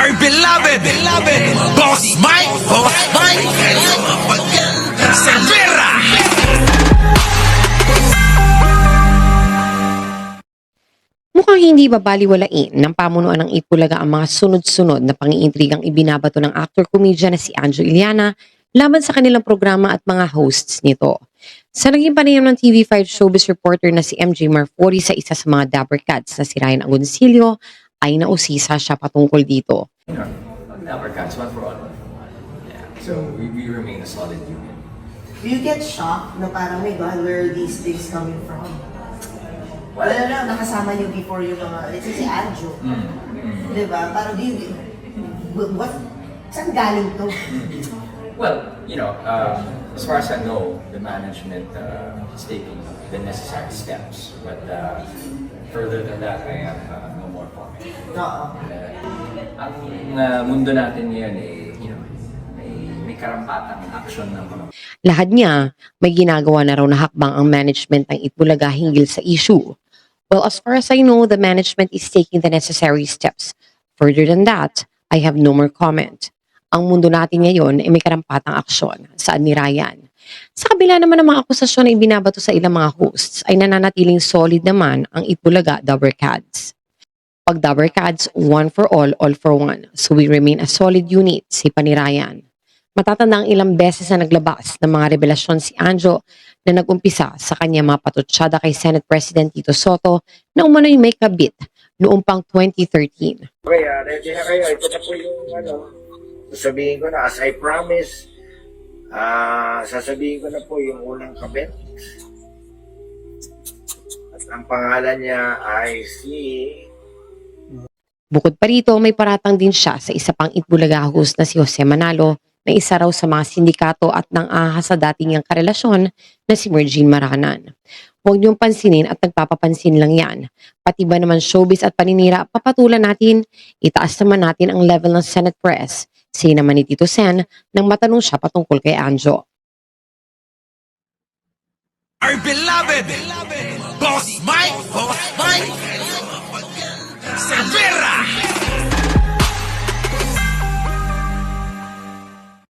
Our beloved, Boss Mike, Severa. Mukhang hindi babaliwalain ng pamunuan ng Itbulaga ang mga sunod-sunod na pangiintrigang ibinabato ng actor-comedian na si Anjo Iliana laban sa kanilang programa at mga hosts nito. Sa naging panayam ng TV5 showbiz reporter na si MJ Marfori sa isa sa mga Dapper Cats na si Ryan Agoncillo, ay nausisa siya patungkol dito. Dapper Cats, one for all. Yeah. So we remain a solid union. Do you get shocked na parang, my God, where are these things coming from? Wala na, nakasama niyo before yung mga, let's say si Anjo. Diba? Parang, saan galing to? Well, as far as I know, the management is taking the necessary steps. But further than that, I have no more comment. Oo. Ang mundo natin ngayon may karampatang action ng mga. Lahat niya, may ginagawa na raw na hakbang ang management ng Itbulaga hinggil sa issue. Well, as far as I know, the management is taking the necessary steps. Further than that, I have no more comment. Ang mundo natin ngayon ay may karampatang aksyon, saan ni Ryan. Sa kabila naman ng mga akusasyon na ibinabato sa ilang mga hosts, ay nananatiling solid naman ang Itbulaga Dapper Cats. Pag Dapper Cats, one for all for one. So we remain a solid unit, si ni Ryan. Matatanda ang ilang beses na naglabas ng mga revelasyon si Anjo na nag-umpisa sa kanya mga patutsyada kay Senate President Tito Soto na umano'y may kabit noong pang 2013. Okay, ready na kayo. Ito na po yung sasabihin ko na, as I promise, sasabihin ko na po yung unang kabit. At ang pangalan niya ay si... Bukod pa rito, may paratang din siya sa isa pang Itbulaga host na si Jose Manalo na isa raw sa mga sindikato at nang ahas sa dating niyang karelasyon na si Mergine Maranan. Huwag niyong pansinin at nagpapapansin lang yan. Pati ba naman showbiz at paninira, papatulan natin, itaas naman natin ang level ng Senate Press. Say naman ni Tito Sen nang matanong siya patungkol kay Anjo. Our beloved,